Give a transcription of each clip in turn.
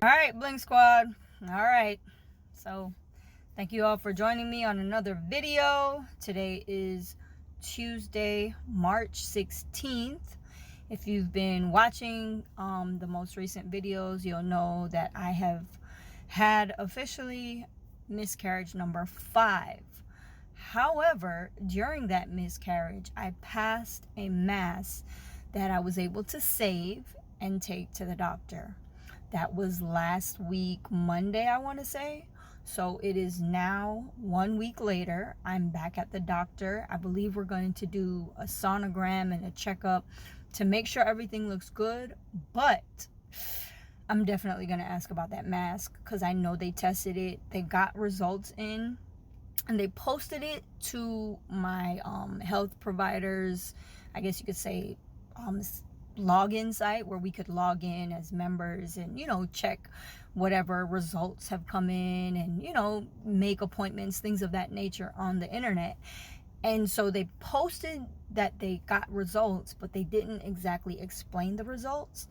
All right, Bling Squad. All right. So, thank you all for joining me on another video. Today is Tuesday, March 16th. If you've been watching the most recent videos, you'll know that I have had officially miscarriage number 5. However, during that miscarriage, I passed a mass that I was able to save and take to the doctor. That was last week, Monday, I want to say. So it is now 1 week later. I'm back at the doctor. I believe we're going to do a sonogram and a checkup to make sure everything looks good. But I'm definitely going to ask about that mask because I know they tested it. They got results in and they posted it to my health providers, I guess you could say, login site where we could log in as members and check whatever results have come in and make appointments, things of that nature on the internet. And so they posted that they got results, but they didn't exactly explain the results.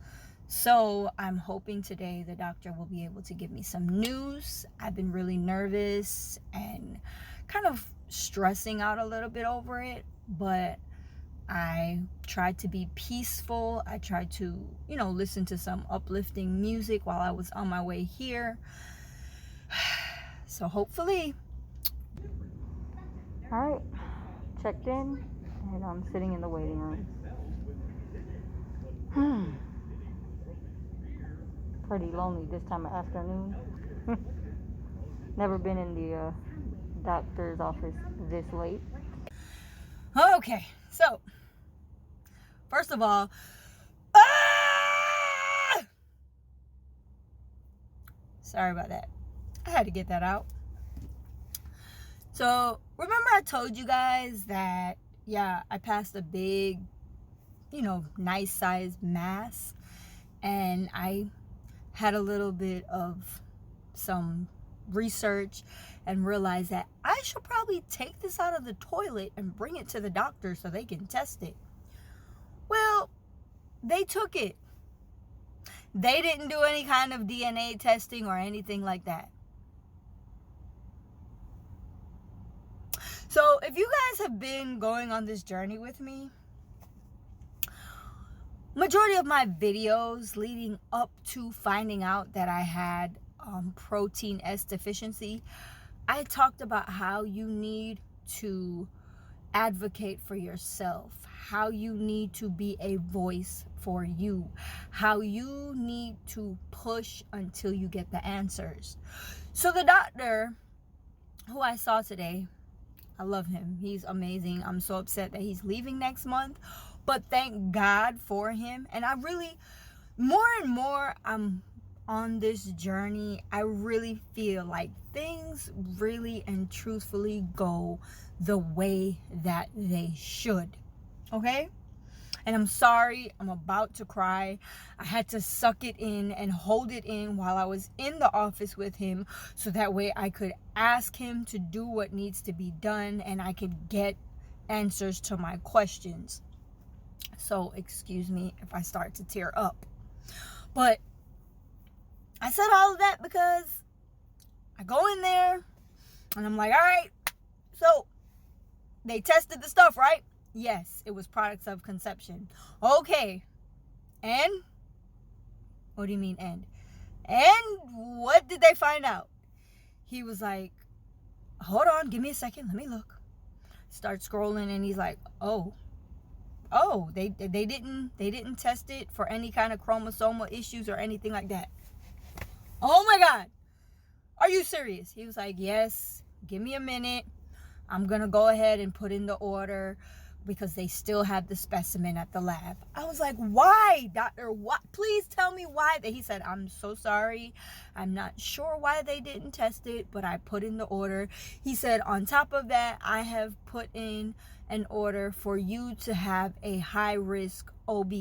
So I'm hoping today the doctor will be able to give me some news. I've been really nervous and kind of stressing out a little bit over it, but I tried to be peaceful. I tried to, listen to some uplifting music while I was on my way here. So hopefully. All right, checked in and I'm sitting in the waiting room. Pretty lonely this time of afternoon. Never been in the doctor's office this late. Okay, so first of all, sorry about that. I had to get that out. So remember I told you guys that, I passed a big, nice sized mass, and I had a little bit of some research and realized that I should probably take this out of the toilet and bring it to the doctor so they can test it. Well, they took it. They didn't do any kind of DNA testing or anything like that. So if you guys have been going on this journey with me, majority of my videos leading up to finding out that I had protein S deficiency, I talked about how you need to advocate for yourself, how you need to be a voice for you, how you need to push until you get the answers. So the doctor who I saw today, I love him. He's amazing. I'm so upset that he's leaving next month, but thank God for him. And I really, more and more I'm on this journey, I really feel like things really and truthfully go the way that they should. Okay? And I'm sorry, I'm about to cry. I had to suck it in and hold it in while I was in the office with him, so that way I could ask him to do what needs to be done and I could get answers to my questions. So excuse me if I start to tear up. But I said all of that because I go in there and I'm like, all right, so they tested the stuff, right? Yes, it was products of conception. Okay. And? What do you mean, and? And what did they find out? He was like, hold on, give me a second, let me look. Start scrolling and he's like, oh, they didn't test it for any kind of chromosomal issues or anything like that. Oh my God. Are you serious? He was like, yes, give me a minute. I'm going to go ahead and put in the order because they still have the specimen at the lab. I was like, why, doctor? What? Please tell me why. He said, I'm so sorry. I'm not sure why they didn't test it, but I put in the order. He said, on top of that, I have put in an order for you to have a high-risk OB.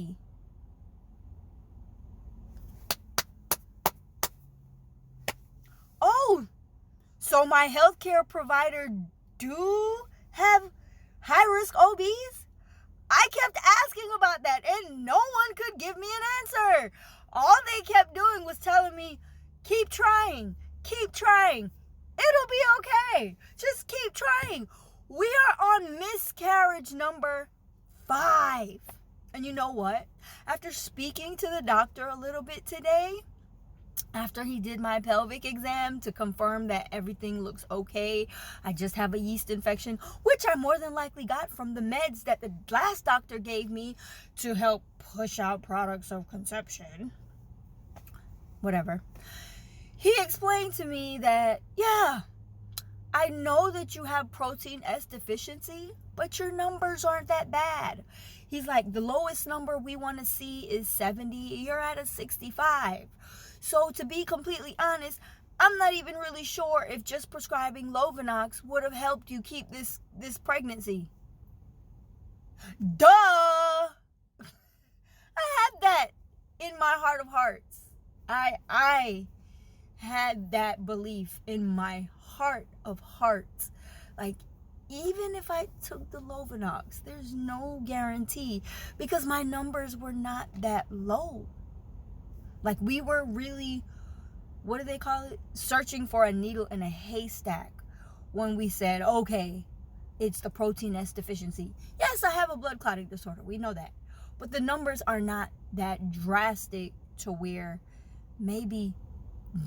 Oh, so my healthcare provider do have high-risk OBs? I kept asking about that and no one could give me an answer. All they kept doing was telling me, Keep trying. Keep trying. It'll be okay. Just keep trying. We are on miscarriage number 5. And you know what? After speaking to the doctor a little bit today, after he did my pelvic exam to confirm that everything looks okay, I just have a yeast infection, which I more than likely got from the meds that the last doctor gave me to help push out products of conception. Whatever. He explained to me that, yeah, I know that you have protein S deficiency, but your numbers aren't that bad. He's like, the lowest number we want to see is 70. You're at a 65. So to be completely honest, I'm not even really sure if just prescribing Lovenox would have helped you keep this pregnancy. Duh! I had that in my heart of hearts. I had that belief in my heart of hearts. Like, even if I took the Lovenox, there's no guarantee, because my numbers were not that low. Like, we were really, what do they call it? Searching for a needle in a haystack when we said, okay, it's the protein S deficiency. Yes, I have a blood clotting disorder. We know that. But the numbers are not that drastic to where maybe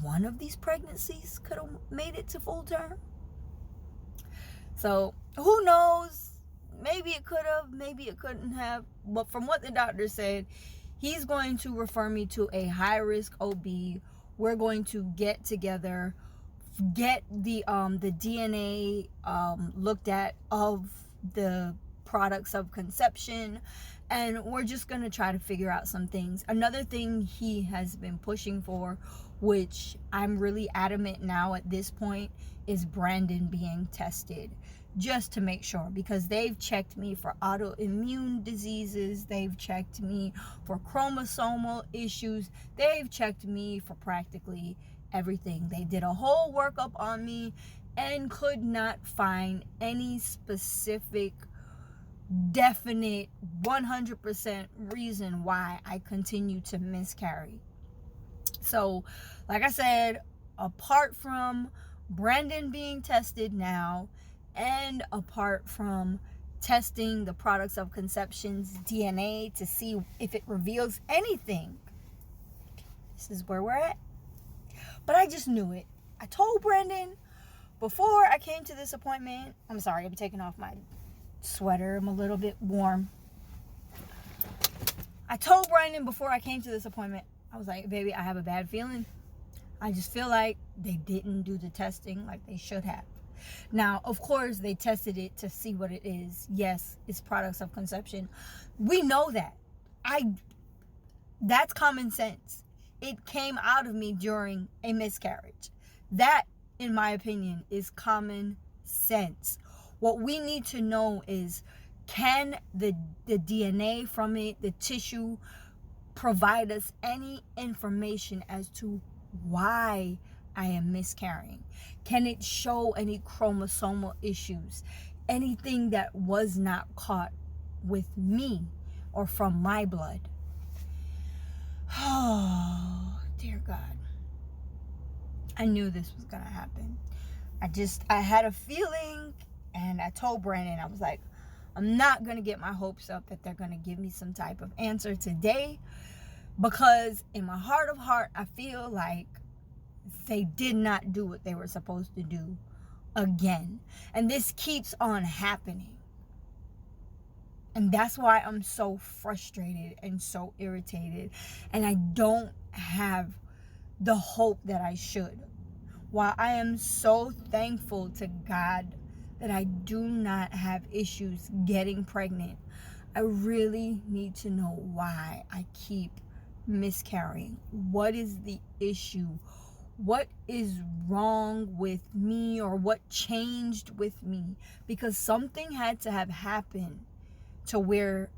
one of these pregnancies could have made it to full term. So who knows? Maybe it could have, maybe it couldn't have. But from what the doctor said, he's going to refer me to a high-risk OB. We're going to get together, get the DNA looked at of the products of conception, and we're just going to try to figure out some things. Another thing he has been pushing for, which I'm really adamant now at this point, is Brandon being tested, just to make sure, because they've checked me for autoimmune diseases, they've checked me for chromosomal issues, they've checked me for practically everything. They did a whole workup on me and could not find any specific, definite, 100% reason why I continue to miscarry. So, like I said, apart from Brandon being tested now, and apart from testing the products of conception's DNA to see if it reveals anything, this is where we're at. But I just knew it. I told Brandon before I came to this appointment. I'm sorry, I'm taking off my sweater. I'm a little bit warm. I told Brandon before I came to this appointment, I was like, baby, I have a bad feeling. I just feel like they didn't do the testing like they should have. Now, of course, they tested it to see what it is. Yes, it's products of conception. We know that. That's common sense. It came out of me during a miscarriage. That, in my opinion, is common sense. What we need to know is, can the DNA from it, the tissue, provide us any information as to why I am miscarrying? Can it show any chromosomal issues? Anything that was not caught with me or from my blood? Oh, dear God. I knew this was going to happen. I had a feeling, and I told Brandon, I was like, I'm not going to get my hopes up that they're going to give me some type of answer today, because in my heart of heart, I feel like they did not do what they were supposed to do again. And this keeps on happening. And that's why I'm so frustrated and so irritated. And I don't have the hope that I should. While I am so thankful to God that I do not have issues getting pregnant, I really need to know why I keep miscarrying. What is the issue? What is wrong with me, or what changed with me? Because something had to have happened to where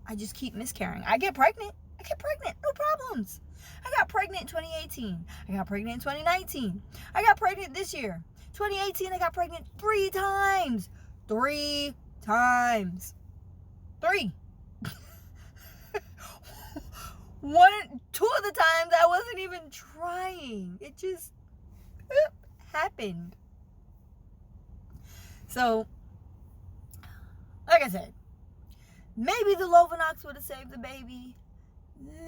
I just keep miscarrying. I get pregnant, no problems. I got pregnant in 2018. I got pregnant in 2019. I got pregnant this year. 2018, I got pregnant 3 times. 3 times. 3. Two of the times I wasn't even trying. It just happened. So, like I said, maybe the Lovenox would have saved the baby.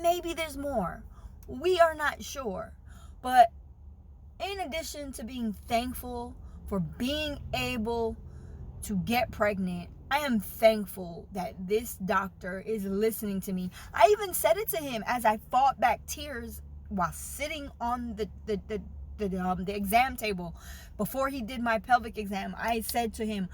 Maybe there's more. We are not sure. But in addition to being thankful for being able to get pregnant, I am thankful that this doctor is listening to me. I even said it to him as I fought back tears while sitting on the exam table before he did my pelvic exam. I said to him,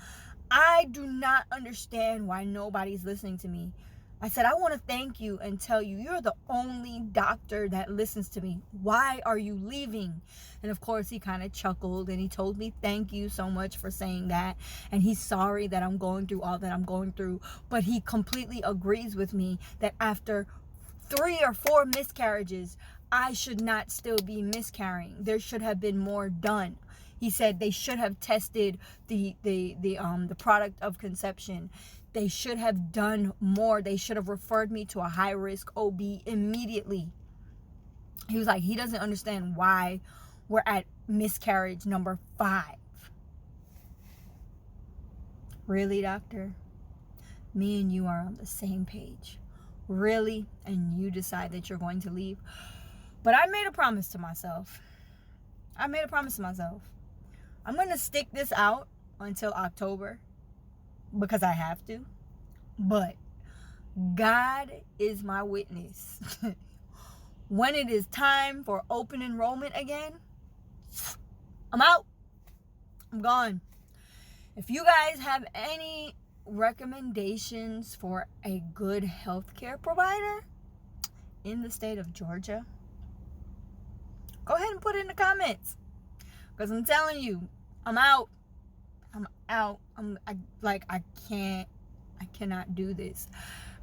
I do not understand why nobody's listening to me. I said, I want to thank you and tell you, you're the only doctor that listens to me. Why are you leaving? And of course, he kind of chuckled and he told me, thank you so much for saying that. And he's sorry that I'm going through all that I'm going through. But he completely agrees with me that after 3 or 4 miscarriages, I should not still be miscarrying. There should have been more done. He said they should have tested the product of conception. They should have done more. They should have referred me to a high-risk OB immediately. He was like, he doesn't understand why we're at miscarriage number 5. Really, doctor? Me and you are on the same page. Really? And you decide that you're going to leave? But I made a promise to myself. I'm going to stick this out until October because I have to. But God is my witness. When it is time for open enrollment again, I'm out. I'm gone. If you guys have any recommendations for a good healthcare provider in the state of Georgia, go ahead and put it in the comments. Because I'm telling you, I'm out. I cannot do this.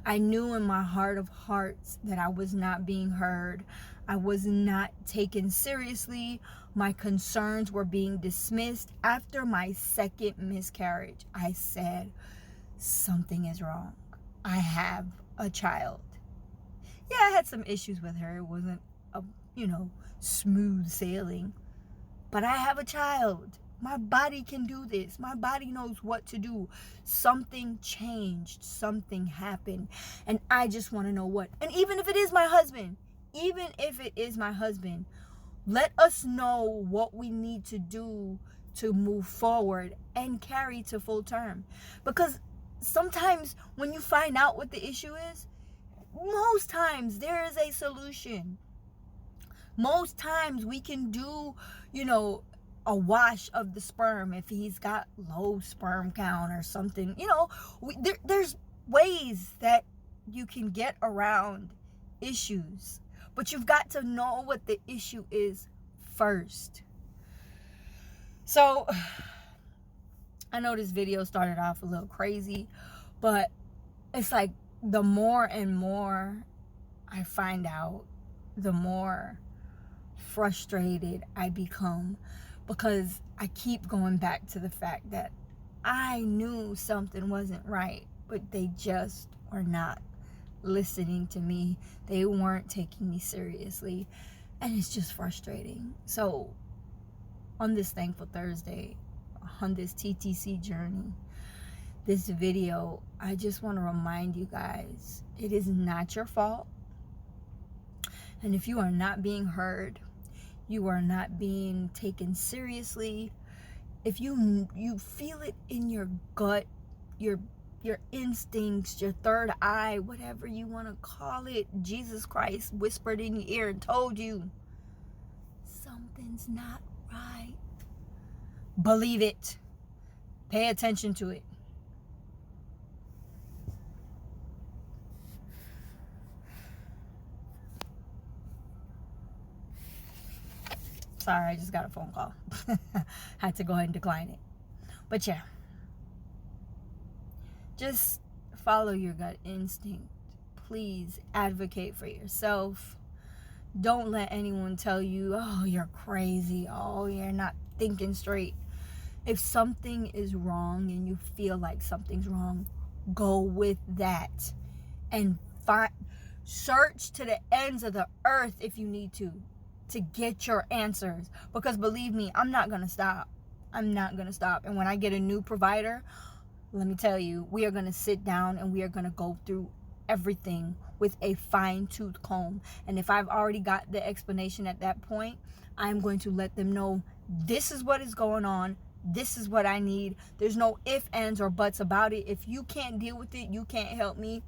I knew in my heart of hearts that I was not being heard. I was not taken seriously. My concerns were being dismissed. After my 2nd miscarriage, I said, something is wrong. I have a child. Yeah, I had some issues with her. It wasn't smooth sailing. But I have a child. My body can do this. My body knows what to do. Something changed. Something happened. And I just want to know what. And even if it is my husband, let us know what we need to do to move forward and carry to full term. Because sometimes when you find out what the issue is, most times there is a solution. Most times we can do, a wash of the sperm if he's got low sperm count or something. There's ways that you can get around issues. But you've got to know what the issue is first. So, I know this video started off a little crazy, but it's like the more and more I find out, the more frustrated I become, because I keep going back to the fact that I knew something wasn't right, but they just are not listening to me. They weren't taking me seriously, and it's just frustrating. So on this Thankful Thursday, on this TTC journey, this video, I just want to remind you guys, it is not your fault. And if you are not being heard, you are not being taken seriously, if you feel it in your gut, your instincts, your third eye, whatever you want to call it, Jesus Christ whispered in your ear and told you something's not right, believe it. Pay attention to it. Sorry, I just got a phone call. Had to go ahead and decline it. But yeah, just follow your gut instinct. Please advocate for yourself. Don't let anyone tell you, oh, you're crazy. Oh, you're not thinking straight. If something is wrong and you feel like something's wrong, go with that and Search to the ends of the earth if you need to get your answers. Because believe me, I'm not going to stop. I'm not going to stop. And when I get a new provider, let me tell you, we are going to sit down and we are going to go through everything with a fine-tooth comb. And if I've already got the explanation at that point, I'm going to let them know this is what is going on. This is what I need. There's no ifs, ands, or buts about it. If you can't deal with it, you can't help me,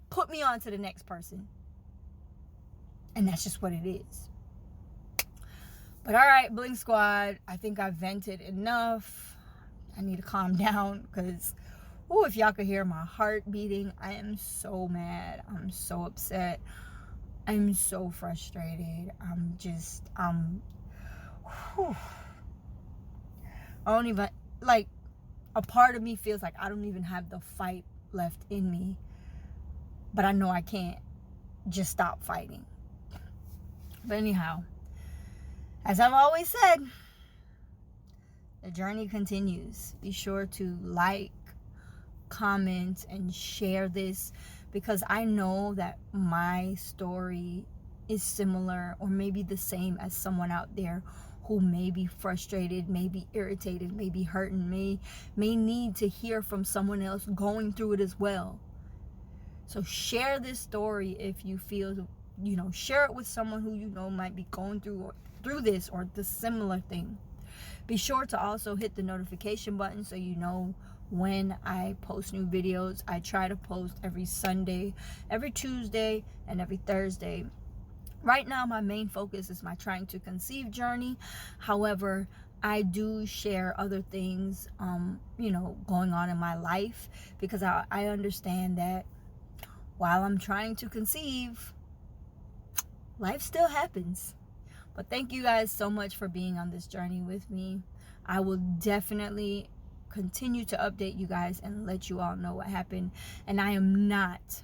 put me on to the next person. And that's just what it is. But all right, Bling Squad, I think I've vented enough. I need to calm down because, oh, if y'all could hear my heart beating, I am so mad. I'm so upset. I'm so frustrated. Whew. I don't even, like, a part of me feels like I don't even have the fight left in me. But I know I can't just stop fighting. But anyhow, as I've always said, the journey continues. Be sure to like, comment, and share this, because I know that my story is similar or maybe the same as someone out there who may be frustrated, may be irritated, may be hurting, may need to hear from someone else going through it as well. So share this story if you feel, share it with someone who you know might be going through this or the similar thing. Be sure to also hit the notification button so you know when I post new videos. I try to post every Sunday, every Tuesday, and every Thursday. Right now, my main focus is my trying to conceive journey. However, I do share other things, going on in my life, because I understand that while I'm trying to conceive, life still happens. But thank you guys so much for being on this journey with me. I will definitely continue to update you guys and let you all know what happened. And I am not,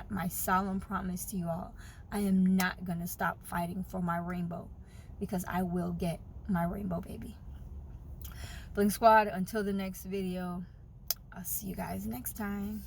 my solemn promise to you all, I am not going to stop fighting for my rainbow, because I will get my rainbow baby. Bling Squad, until the next video, I'll see you guys next time.